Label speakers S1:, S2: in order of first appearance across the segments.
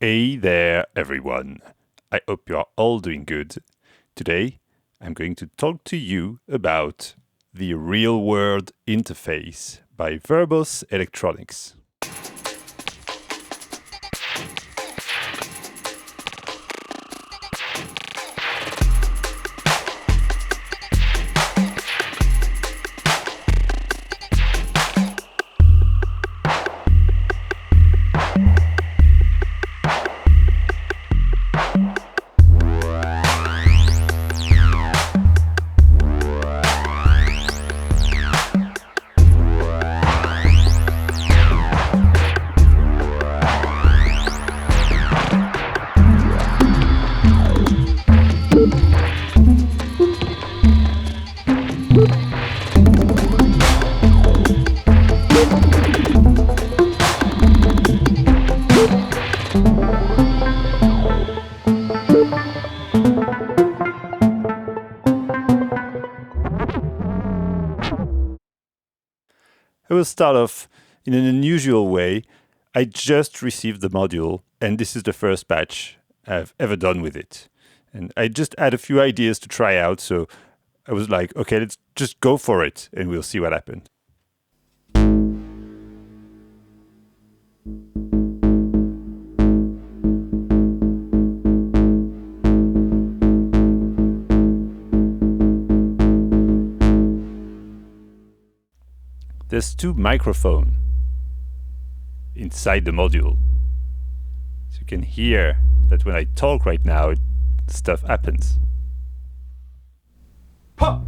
S1: Hey there, everyone. I hope you are all doing good. Today, I'm going to talk to you about the real-world interface by Verbos Electronics. I will start off in an unusual way. I just received the module, and this is the first patch I've ever done with it. And I just had a few ideas to try out, so I was like, okay, let's just go for it, and we'll see what happens. There's two microphones inside the module. So you can hear that when I talk right now, stuff happens. Pop!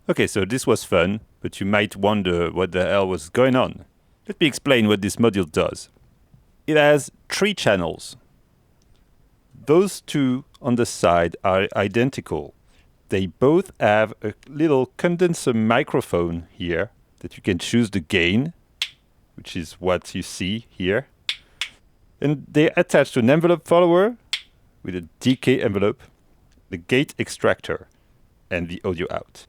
S1: Okay, so this was fun, but you might wonder what the hell was going on. Let me explain what this module does. It has 3 channels. Those 2 on the side are identical. They both have a little condenser microphone here that you can choose the gain, which is what you see here. And they're attached to an envelope follower with a decay envelope, the gate extractor, and the audio out.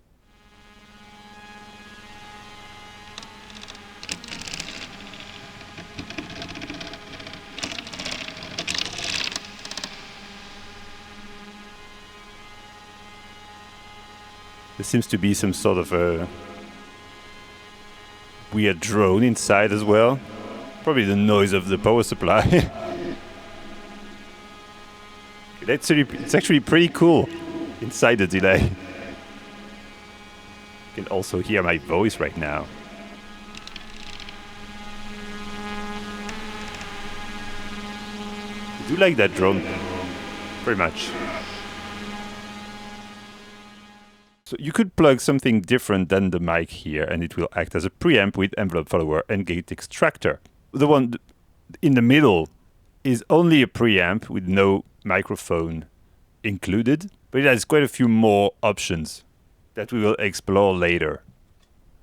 S1: There seems to be some sort of a weird drone inside as well. Probably the noise of the power supply. It's actually pretty cool inside the delay. You can also hear my voice right now. I do like that drone very much. So you could plug something different than the mic here, and it will act as a preamp with envelope follower and gate extractor. The one in the middle is only a preamp with no microphone included, but it has quite a few more options that we will explore later.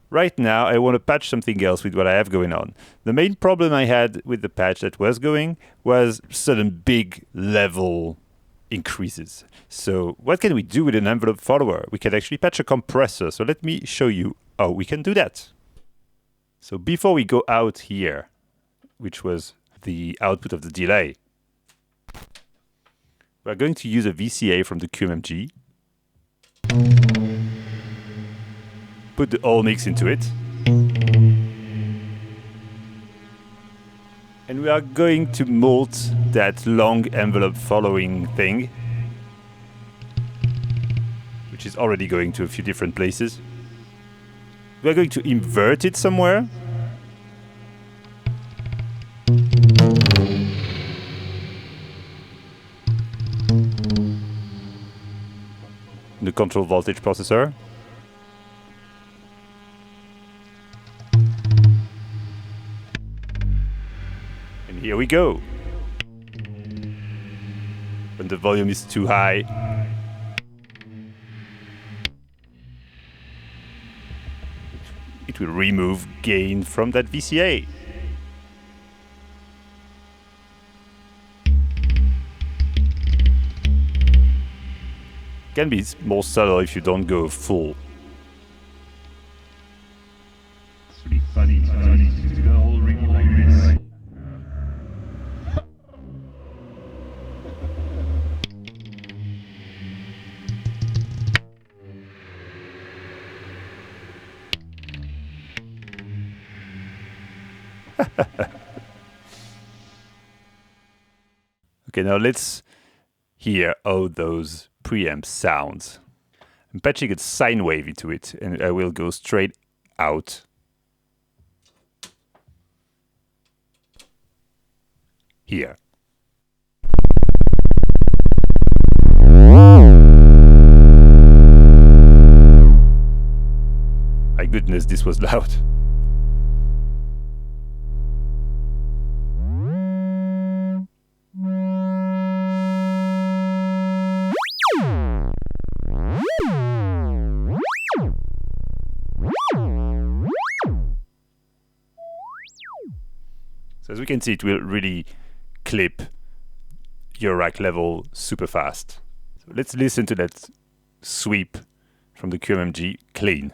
S1: Right now, I want to patch something else with what I have going on. The main problem I had with the patch that was going was sudden big level increases. So what can we do with an envelope follower? We can actually patch a compressor. So let me show you how we can do that. So before we go out here, which was the output of the delay, we're going to use a VCA from the QMMG. Put the whole mix into it. And we are going to molt that long envelope following thing, which is already going to a few different places. We're going to invert it somewhere. the control voltage processor. And here we go. When the volume is too high, it will remove gain from that VCA. Can be more subtle if you don't go full.
S2: It's really funny to go all ring like this.
S1: Okay, now let's hear how those preamp sounds. I'm patching a sine wave into it, and I will go straight out. Here. My goodness, this was loud. So as we can see, it will really clip your rack level super fast. So let's listen to that sweep from the QMMG clean.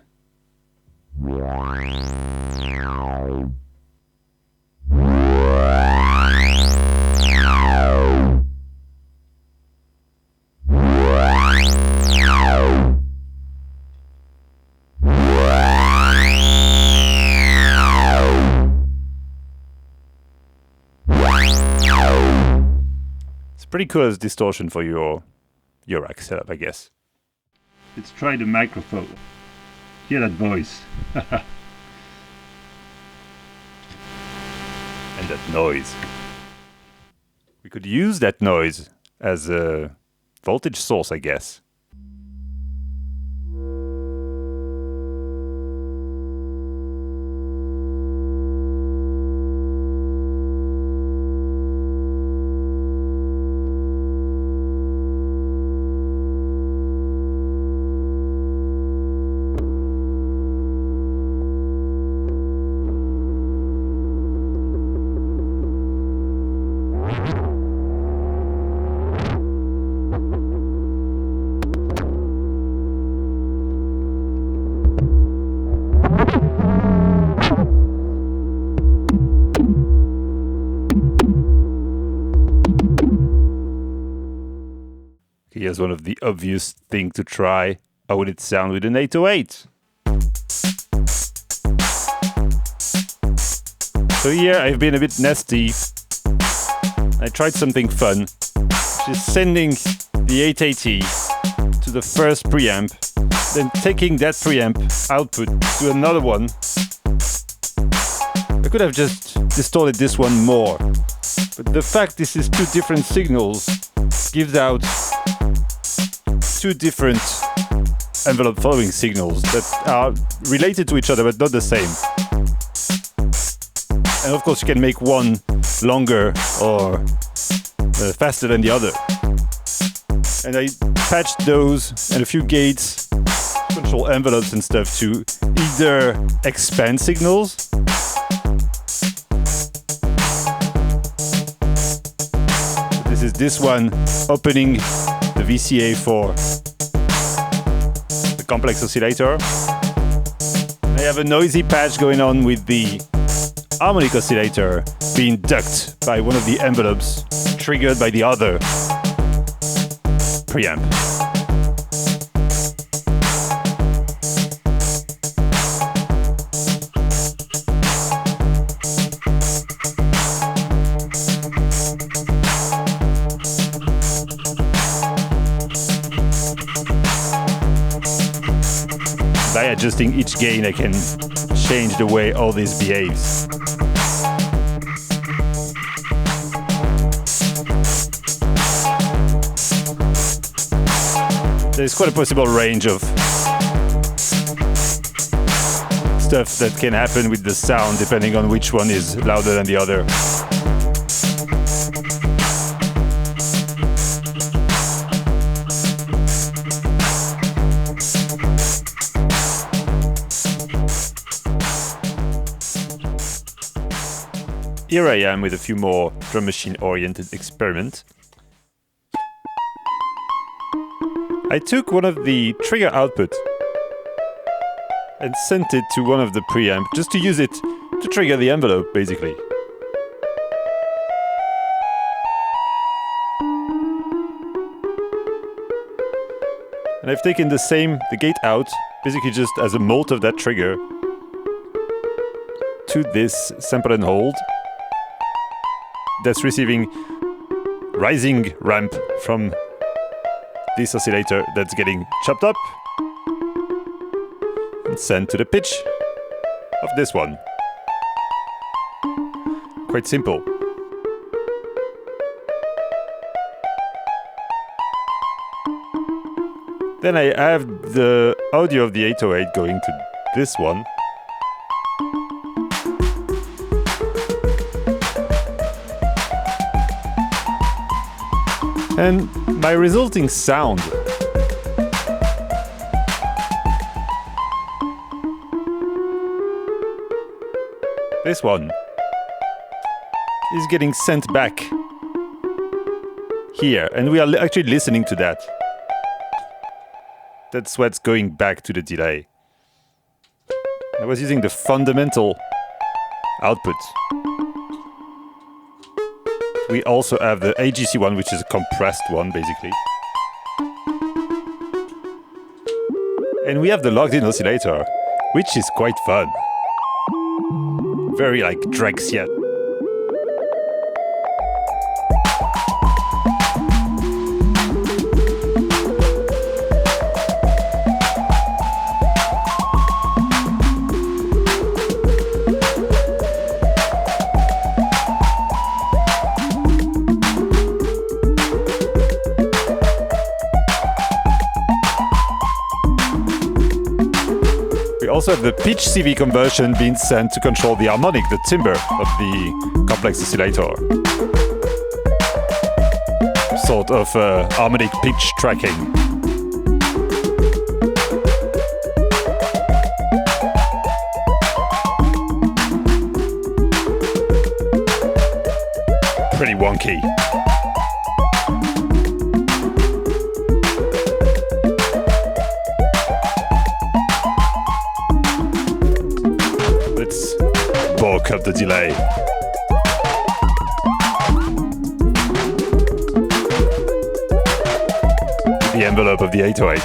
S1: Pretty cool as distortion for your rack setup, I guess.
S2: Let's try the microphone. Hear that voice.
S1: And that noise. We could use that noise as a voltage source, I guess. Here's one of the obvious things to try. How would it sound with an 808? So here I've been a bit nasty. I tried something fun, which is sending the 880 to the first preamp, then taking that preamp output to another one. I could have just distorted this one more, but the fact this is two different signals gives out two different envelope following signals that are related to each other but not the same. And of course you can make one longer or faster than the other. And I patched those and a few gates, control envelopes and stuff to either expand signals this is this one opening the VCA for the complex oscillator. I have a noisy patch going on with the harmonic oscillator being ducked by one of the envelopes triggered by the other preamp. By adjusting each gain, I can change the way all this behaves. There's quite a possible range of stuff that can happen with the sound depending on which one is louder than the other. Here I am with a few more drum machine oriented experiments. I took one of the trigger output and sent it to one of the preamp just to use it to trigger the envelope, basically. And I've taken the gate out, basically just as a mult of that trigger, to this sample and hold that's receiving rising ramp from this oscillator that's getting chopped up and sent to the pitch of this one. Quite simple. Then I have the audio of the 808 going to this one. And my resulting sound this one is getting sent back here, and we are actually listening to that. That's what's going back to the delay. I was using the fundamental output. We also have the A.G.C one, which is a compressed one, basically. And we have the locked-in oscillator, which is quite fun. Very like Drexciya. We also have the pitch CV conversion being sent to control the harmonic, the timbre of the complex oscillator. Sort of harmonic pitch tracking. Pretty wonky. Let's bulk up the delay. The envelope of the 808.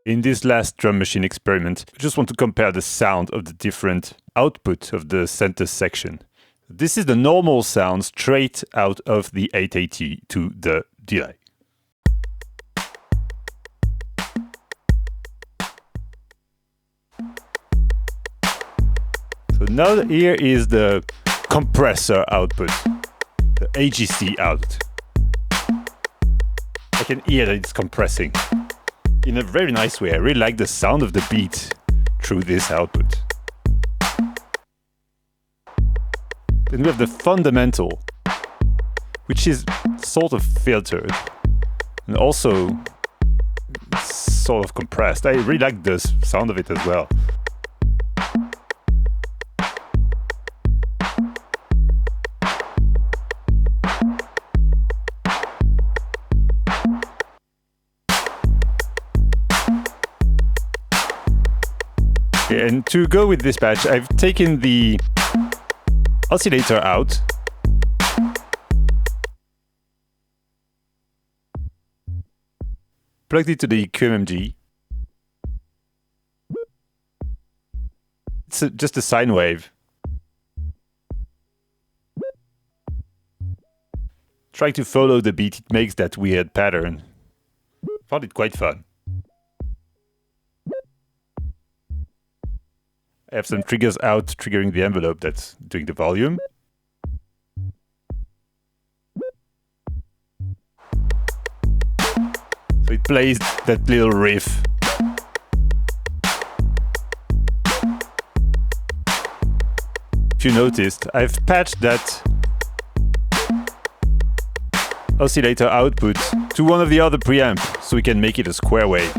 S1: In this last drum machine experiment, I just want to compare the sound of the different output of the center section. This is the normal sound straight out of the 880 to the delay. So now here is the compressor output, the A.G.C out. I can hear that it's compressing in a very nice way. I really like the sound of the beat through this output. Then we have the fundamental, which is sort of filtered and also sort of compressed. I really like the sound of it as well. Okay, and to go with this patch, I've taken the oscillator out. Plugged it to the QMMG. It's just a sine wave. Trying to follow the beat, it makes that weird pattern. Found it quite fun. I have some triggers out, triggering the envelope that's doing the volume. So it plays that little riff. If you noticed, I've patched that oscillator output to one of the other preamps, so we can make it a square wave.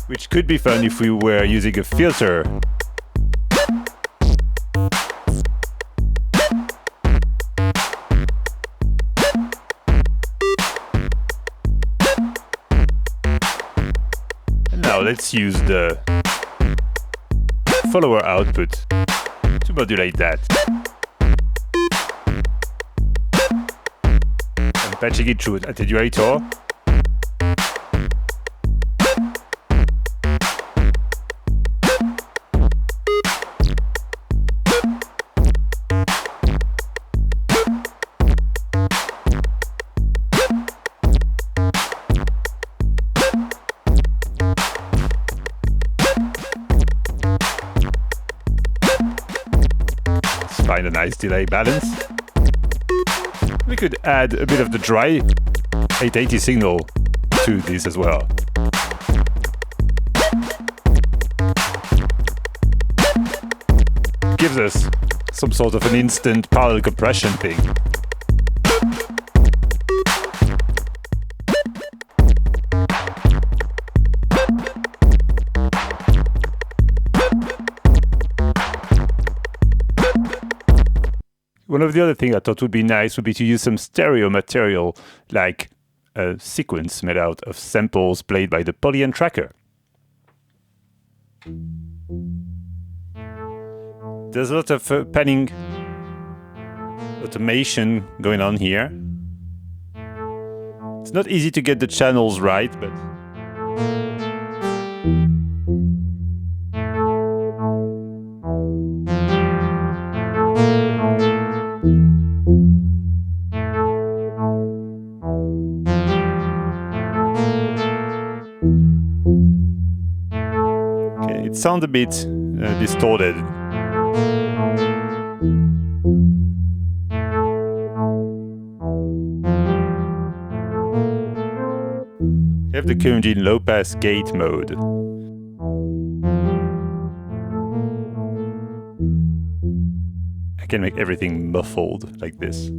S1: Which could be fun if we were using a filter. Now let's use the follower output to modulate that. I'm patching it through an attenuator. Find a nice delay balance. We could add a bit of the dry 880 signal to this as well. Gives us some sort of an instant parallel compression thing. One of the other things I thought would be nice would be to use some stereo material, like a sequence made out of samples played by the polyend tracker. There's a lot of panning automation going on here. It's not easy to get the channels right, but it sounds a bit distorted. You have the QMG in low-pass gate mode. I can make everything muffled like this.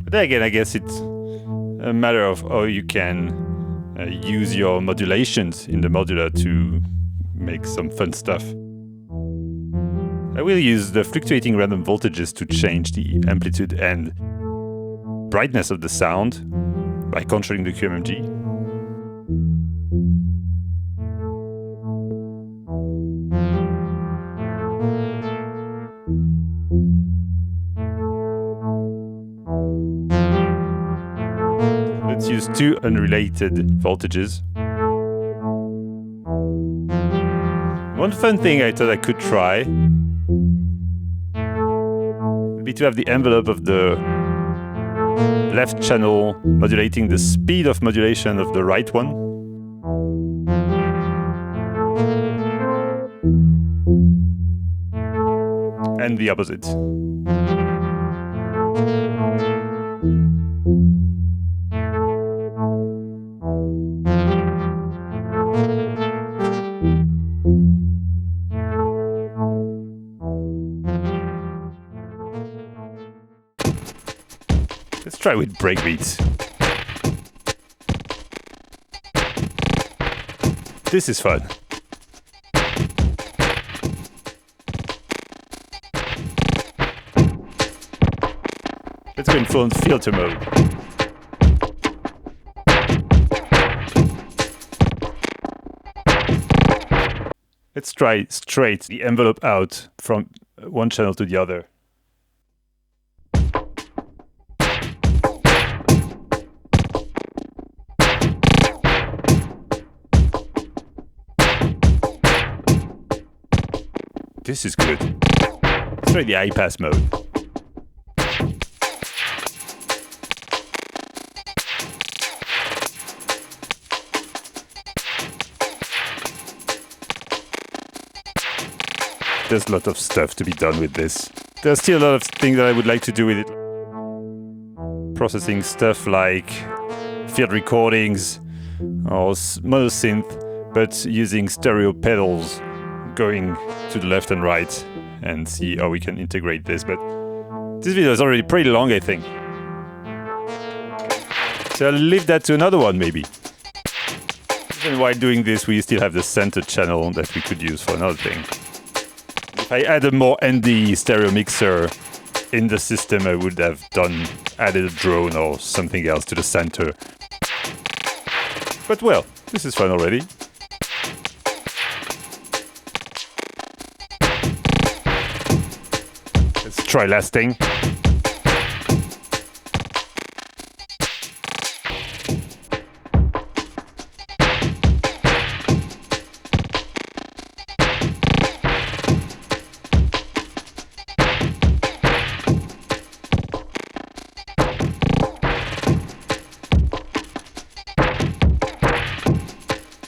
S1: But then again, I guess it's a matter of how you can use your modulations in the modular to make some fun stuff. I will use the fluctuating random voltages to change the amplitude and brightness of the sound by controlling the QMMG. Let's use two unrelated voltages. One fun thing I thought I could try would be to have the envelope of the left channel modulating the speed of modulation of the right one. And the opposite. Let's try with breakbeats. This is fun. Let's go in full filter mode. Let's try straight the envelope out from one channel to the other. This is good. Let's try the high-pass mode. There's a lot of stuff to be done with this. There's still a lot of things that I would like to do with it. Processing stuff like field recordings or mono synth, but using stereo pedals going to the left and right and see how we can integrate this. But this video is already pretty long, I think. So I'll leave that to another one, maybe. Even while doing this, we still have the center channel that we could use for another thing. If I add a more ND stereo mixer in the system, I would have added a drone or something else to the center. But well, this is fun already. Let's try lasting.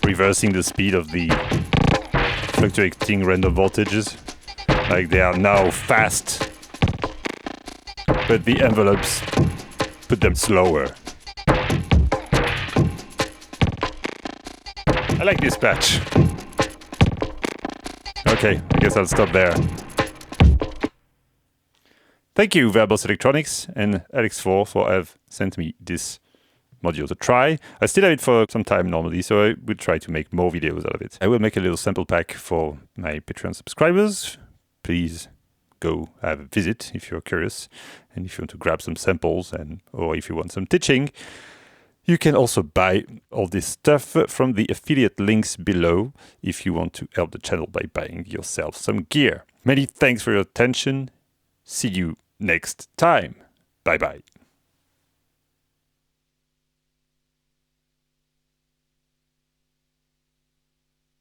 S1: Reversing the speed of the fluctuating random voltages. Like they are now fast, but the envelopes put them slower. I like this patch. Okay, I guess I'll stop there. Thank you, Verbos Electronics and Alex4 for have sent me this module to try. I still have it for some time normally, so I will try to make more videos out of it. I will make a little sample pack for my Patreon subscribers. Please go have a visit if you're curious, and if you want to grab some samples, or if you want some teaching. You can also buy all this stuff from the affiliate links below if you want to help the channel by buying yourself some gear. Many thanks for your attention. See you next time. Bye bye.